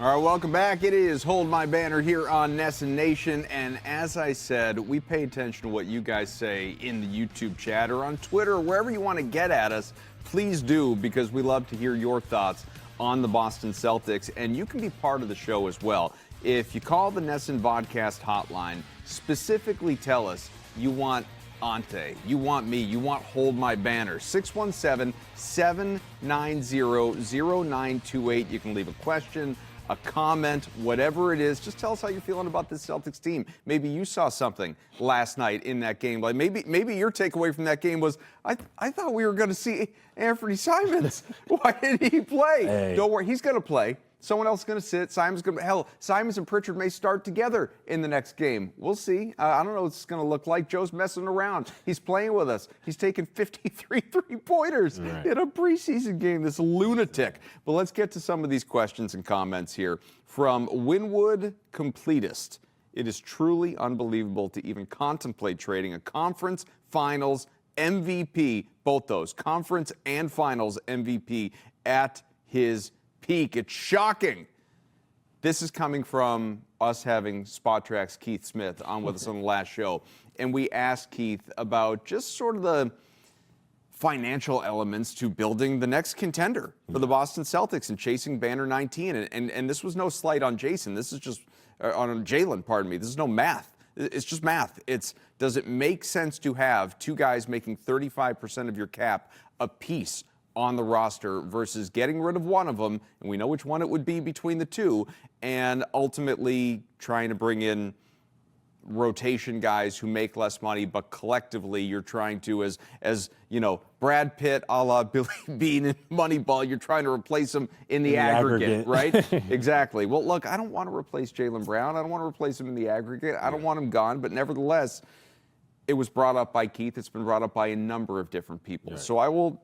All right, welcome back. It is Hold My Banner here on Nesson Nation. And as I said, we pay attention to what you guys say in the YouTube chat or on Twitter or wherever you want to get at us. Please do, because we love to hear your thoughts on the Boston Celtics. And you can be part of the show as well. If you call the Nesson Vodcast hotline, specifically tell us you want Ountae, you want me, you want Hold My Banner. 617-790-0928. You can leave a question, a comment, whatever it is. Just tell us how you're feeling about this Celtics team. Maybe you saw something last night in that game. Like maybe your takeaway from that game was, I thought we were going to see Anthony Simons. Why didn't he play? Hey. Don't worry, he's going to play. Someone else is going to sit. Simons and Pritchard may start together in the next game. We'll see. I don't know what it's going to look like. Joe's messing around. He's playing with us. He's taking 53 three-pointers in a preseason game. This lunatic. But let's get to some of these questions and comments here. From Winwood Completist. It is truly unbelievable to even contemplate trading a conference finals MVP, both those, conference and finals MVP, at his peak. It's shocking. This is coming from us having Spot Track's Keith Smith on with us on the last show. And we asked Keith about just sort of the financial elements to building the next contender for the Boston Celtics and chasing Banner 19. And this was no slight on Jason. This is just on Jaylen, pardon me. This is no math. It's just math. Does it make sense to have two guys making 35% of your cap apiece on the roster versus getting rid of one of them, and we know which one it would be between the two, and ultimately trying to bring in rotation guys who make less money, but collectively you're trying to, as you know, Brad Pitt a la Billy Bean in Moneyball, you're trying to replace him in the aggregate, right? Exactly. Well, look, I don't want to replace Jaylen Brown. I don't want to replace him in the aggregate. I don't want him gone, but nevertheless, it was brought up by Keith. It's been brought up by a number of different people. Right. So I will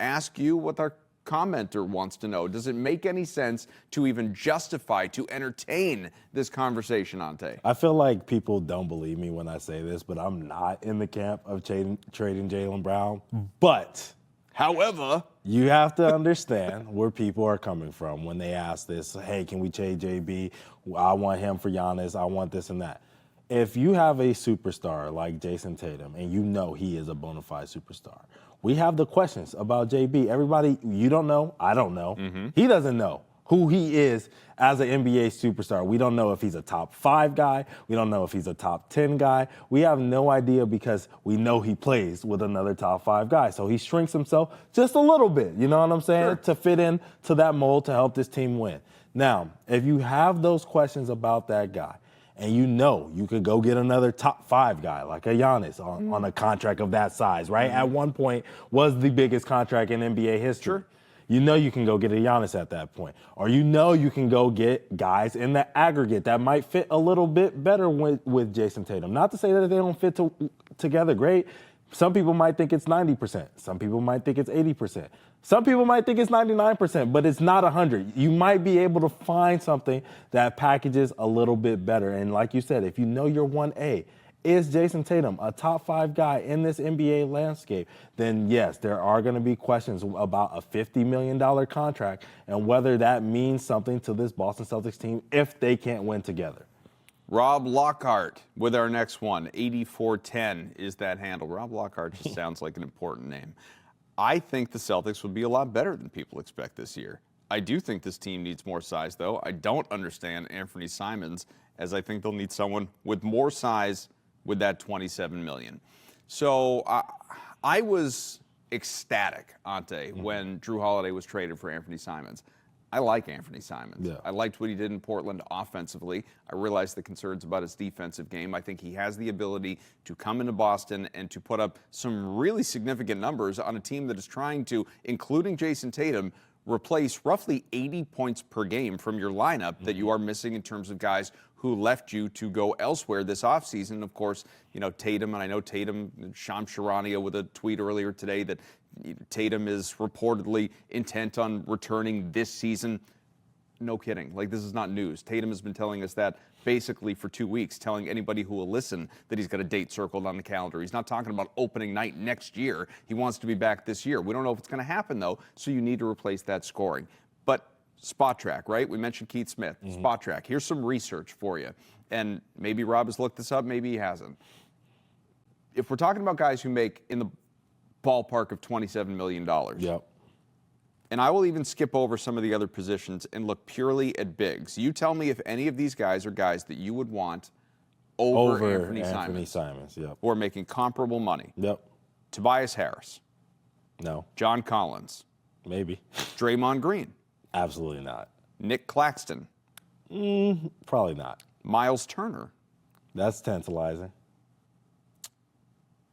ask you what our commenter wants to know. Does it make any sense to even justify, to entertain this conversation, Ountae? I feel like people don't believe me when I say this, but I'm not in the camp of trading Jaylen Brown. But, however, you have to understand where people are coming from when they ask this, hey, can we trade JB? I want him for Giannis. I want this and that. If you have a superstar like Jason Tatum, and you know he is a bona fide superstar, we have the questions about JB. Everybody, you don't know, I don't know. He doesn't know who he is as an NBA superstar. We don't know if he's a top 5 guy. We don't know if he's a top 10 guy. We have no idea because we know he plays with another top 5 guy. So he shrinks himself just a little bit, you know what I'm saying, to fit in to that mold to help this team win. Now, if you have those questions about that guy, and you know you could go get another top 5 guy like a Giannis on a contract of that size, right? At one point was the biggest contract in NBA history. You know you can go get a Giannis at that point. Or you know you can go get guys in the aggregate that might fit a little bit better with Jason Tatum. Not to say that they don't fit together great. Some people might think it's 90%. Some people might think it's 80%. Some people might think it's 99%, but it's not 100. You might be able to find something that packages a little bit better. And like you said, if you know your 1A, is Jason Tatum a top 5 guy in this NBA landscape? Then yes, there are going to be questions about a $50 million contract and whether that means something to this Boston Celtics team if they can't win together. Rob Lockhart with our next one. 8410 is that handle. Rob Lockhart just sounds like an important name. I think the Celtics will be a lot better than people expect this year. I do think this team needs more size, though. I don't understand Anthony Simons, as I think they'll need someone with more size with that $27 million. So I was ecstatic, Ountae, when Drew Holiday was traded for Anthony Simons. I like Anthony Simons. Yeah. I liked what he did in Portland offensively. I realized the concerns about his defensive game. I think he has the ability to come into Boston and to put up some really significant numbers on a team that is trying to, including Jason Tatum, replace roughly 80 points per game from your lineup that you are missing in terms of guys who left you to go elsewhere this offseason. Of course, you know, Tatum, and I know Tatum, Shams Charania with a tweet earlier today that Tatum is reportedly intent on returning this season. No kidding. Like, this is not news. Tatum has been telling us that basically for 2 weeks, telling anybody who will listen that he's got a date circled on the calendar. He's not talking about opening night next year. He wants to be back this year. We don't know if it's going to happen, though, so you need to replace that scoring. But Spot Track, right? We mentioned Keith Smith. Spot Track. Here's some research for you. And maybe Rob has looked this up, maybe he hasn't. If we're talking about guys who make in the ballpark of $27 million, Yep. and I will even skip over some of the other positions and look purely at bigs. You tell me if any of these guys are guys that you would want over Anthony Simons. Yep. Or making comparable money. Yep. Tobias Harris. No. John Collins. Maybe. Draymond Green. Absolutely not. Nick Claxton. Probably not. Miles Turner. That's tantalizing.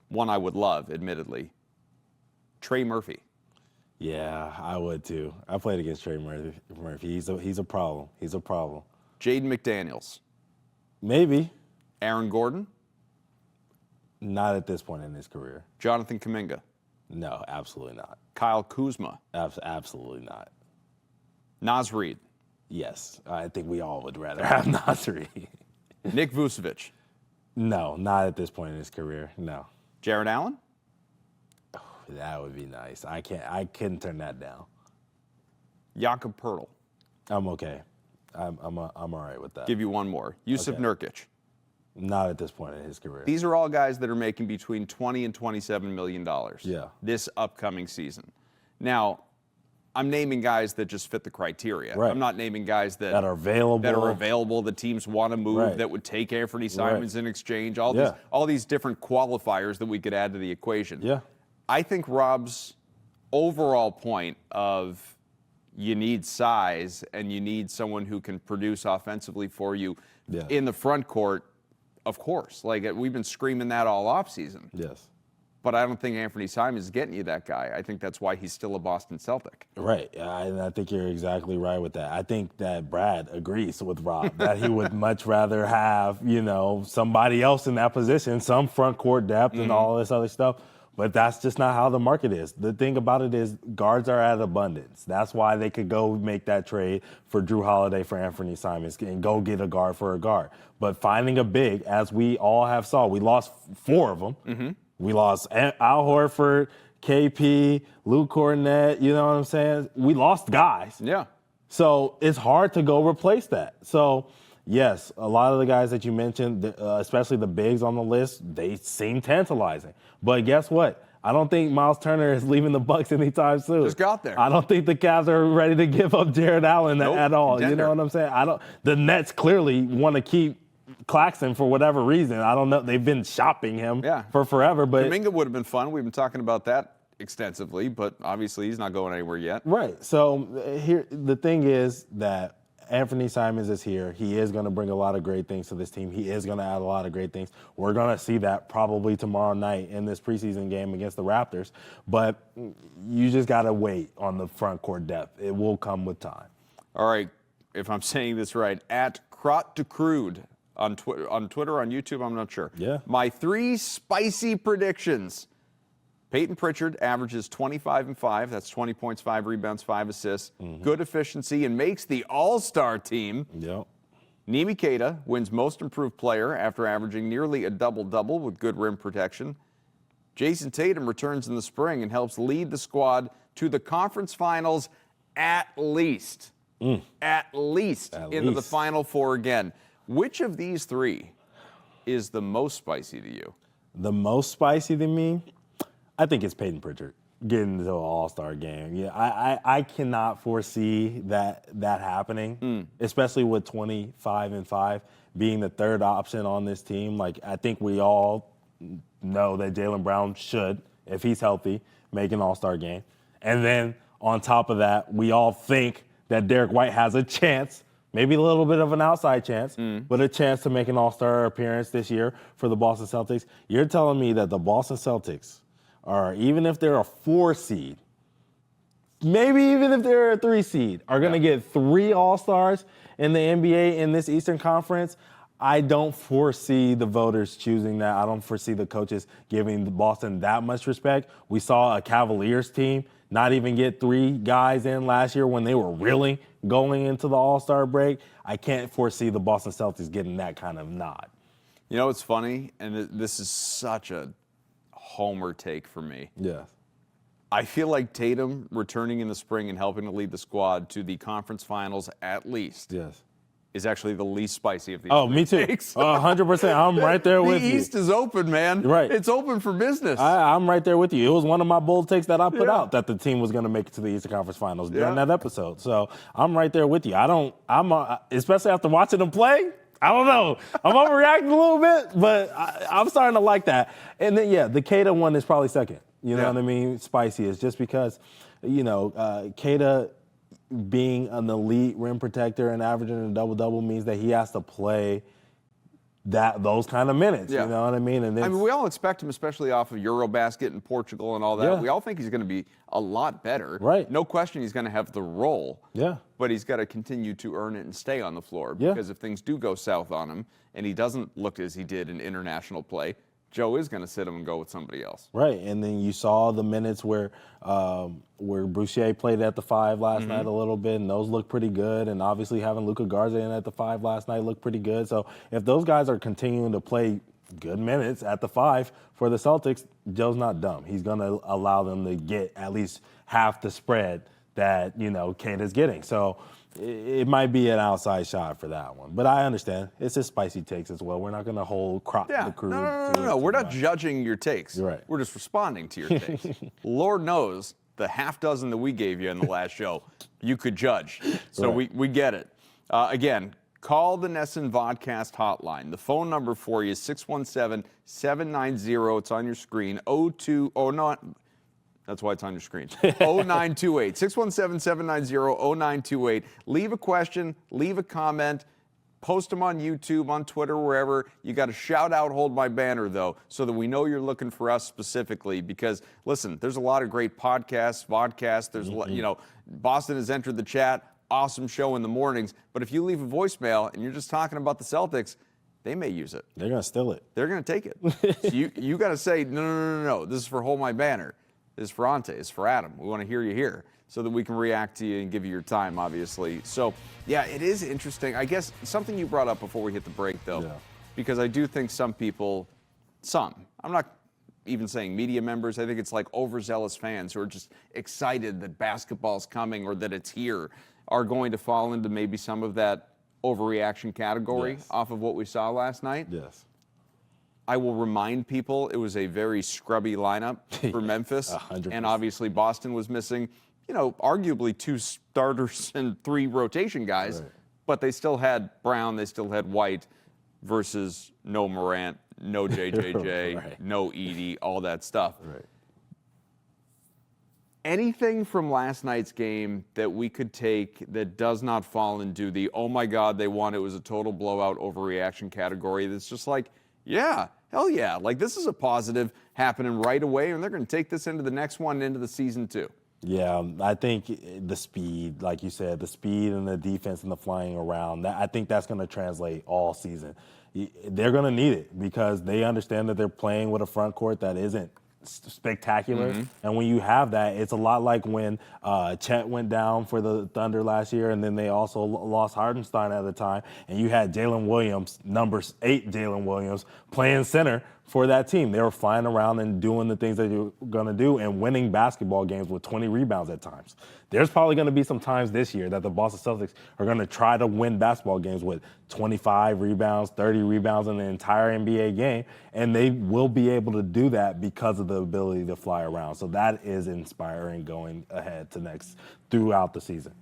One I would love, admittedly. Trey Murphy. Yeah, I would too. I played against Trey Murphy. He's a problem. He's a problem. Jaden McDaniels. Maybe. Aaron Gordon. Not at this point in his career. Jonathan Kuminga. No, absolutely not. Kyle Kuzma. Absolutely not. Naz Reid. Yes, I think we all would rather have Nasri. Nick Vucevic. No, not at this point in his career. No. Jared Allen. That would be nice. I couldn't turn that down. Jakob Poeltl. I'm okay. I'm all right with that. Give you one more. Yusuf Okay. Nurkic. Not at this point in his career. These are all guys that are making between $20 and $27 million this upcoming season. Now, I'm naming guys that just fit the criteria. Right. I'm not naming guys that are available. that teams want to move, Right. that would take Anthony Simons in exchange, all these different qualifiers that we could add to the equation. Yeah. I think Rob's overall point of you need size and you need someone who can produce offensively for you in the front court, of course. Like, we've been screaming that all offseason. Yes. But I don't think Anthony Simons is getting you that guy. I think that's why he's still a Boston Celtic. Right. And I think you're exactly right with that. I think that Brad agrees with Rob that he would much rather have, somebody else in that position, some front court depth and all this other stuff. But that's just not how the market is. The thing about it is guards are at abundance. That's why they could go make that trade for Drew Holiday for Anthony Simons and go get a guard for a guard. But finding a big, as we all have saw, we lost 4 of them. Mm-hmm. We lost Al Horford, KP, Luke Cornett, you know what I'm saying? We lost guys. Yeah. So it's hard to go replace that. So, yes, a lot of the guys that you mentioned, especially the bigs on the list, they seem tantalizing. But guess what? I don't think Miles Turner is leaving the Bucks anytime soon. Just got there. I don't think the Cavs are ready to give up Jared Allen at all. Contender. You know what I'm saying? The Nets clearly want to keep Claxton for whatever reason. I don't know. They've been shopping him for forever. But Kuminga would have been fun. We've been talking about that extensively, but obviously he's not going anywhere yet. Right. So here, the thing is that Anthony Simons is here. He is going to bring a lot of great things to this team. He is going to add a lot of great things. We're going to see that probably tomorrow night in this preseason game against the Raptors. But you just got to wait on the front court depth. It will come with time. All right. If I'm saying this right, at Crot to Crude on Twitter, on YouTube, I'm not sure. Yeah. My 3 spicy predictions. Payton Pritchard averages 25 and 5. That's 20 points, 5 rebounds, 5 assists. Good efficiency and makes the All-Star team. Yep. Nimi Keita wins Most Improved Player after averaging nearly a double-double with good rim protection. Jason Tatum returns in the spring and helps lead the squad to the conference finals at least. At least into the Final Four again. Which of these 3 is the most spicy to you? The most spicy to me? I think it's Payton Pritchard getting into an All-Star game. Yeah, I cannot foresee that happening, especially with 25 and 5 being the third option on this team. Like, I think we all know that Jaylen Brown should, if he's healthy, make an All-Star game. And then on top of that, we all think that Derek White has a chance, maybe a little bit of an outside chance, but a chance to make an All-Star appearance this year for the Boston Celtics. You're telling me that the Boston Celtics are, even if they're a 4 seed, maybe even if they're a 3 seed, are going to get 3 All-Stars in the NBA in this Eastern Conference? I don't foresee the voters choosing that. I don't foresee the coaches giving Boston that much respect. We saw a Cavaliers team not even get 3 guys in last year when they were really going into the All-Star break. I can't foresee the Boston Celtics getting that kind of nod. You know, it's funny, and this is such a homer take for me. Yeah. I feel like Tatum returning in the spring and helping to lead the squad to the conference finals at least Yes. is actually the least spicy of these. Oh, me too. takes. 100%. I'm right there with you. The East is open, man. Right. It's open for business. I'm right there with you. It was one of my bold takes that I put Yeah. out that the team was going to make it to the Eastern Conference Finals during Yeah. that episode. So I'm right there with you. Especially after watching them play. I don't know. I'm overreacting a little bit, but I'm starting to like that. And then, yeah, the Keita one is probably second. You know what I mean? Spicy is just because, Keita being an elite rim protector and averaging a double-double means that he has to play those kind of minutes. Yeah. You know what I mean? And we all expect him, especially off of Eurobasket and Portugal and all that. Yeah. We all think he's going to be a lot better. Right. No question he's going to have the role. Yeah. But he's got to continue to earn it and stay on the floor. Yeah. Because if things do go south on him and he doesn't look as he did in international play, Joe is going to sit him and go with somebody else. Right, and then you saw the minutes where Boucher played at the 5 last night a little bit, and those looked pretty good. And obviously having Luka Garza in at the 5 last night looked pretty good. So if those guys are continuing to play good minutes at the 5 for the Celtics, Joe's not dumb. He's going to allow them to get at least half the spread that, Keita's getting. So it might be an outside shot for that one. But I understand. It's just spicy takes as well. We're not going to crop the crew. No. We're not judging your takes. You're right. We're just responding to your takes. Lord knows the half dozen that we gave you in the last show, you could judge. So Right. we get it. Again, call the Nesson Vodcast hotline. The phone number for you is 617-790. It's on your screen. That's why it's on your screen. 0928. 617-790-0928. Leave a question, leave a comment, post them on YouTube, on Twitter, wherever. You got to shout out, hold my banner, though, so that we know you're looking for us specifically. Because, listen, there's a lot of great podcasts, vodcasts. There's, Boston has entered the chat. Awesome show in the mornings. But if you leave a voicemail and you're just talking about the Celtics, they may use it. They're going to steal it. They're going to take it. So you got to say, no. This is for Hold My Banner. This is for Ountae. This is for Adam. We want to hear you here so that we can react to you and give you your time, obviously. So, yeah, it is interesting. I guess something you brought up before we hit the break, though, because I do think I'm not even saying media members. I think it's like overzealous fans who are just excited that basketball's coming or that it's here are going to fall into maybe some of that overreaction category off of what we saw last night. Yes. I will remind people it was a very scrubby lineup for Memphis. 100%. And obviously Boston was missing, arguably 2 starters and 3 rotation guys. Right. But they still had Brown, they still had White versus no Morant, no JJJ, Right. no Edey, all that stuff. Right. Anything from last night's game that we could take that does not fall into the, oh my God, they won, it was a total blowout overreaction category that's just like, yeah, hell yeah. Like, this is a positive happening right away, and they're going to take this into the next one and into the season too. Yeah, I think the speed, like you said, the speed and the defense and the flying around, I think that's going to translate all season. They're going to need it because they understand that they're playing with a front court that isn't spectacular. And when you have that, it's a lot like when Chet went down for the Thunder last year, and then they also lost Hardenstein at the time, and you had Jaylen Williams, number 8 Jaylen Williams, playing center for that team. They were flying around and doing the things that you're going to do and winning basketball games with 20 rebounds at times. There's probably going to be some times this year that the Boston Celtics are going to try to win basketball games with 25 rebounds, 30 rebounds in the entire NBA game, and they will be able to do that because of the ability to fly around. So that is inspiring going ahead to throughout the season.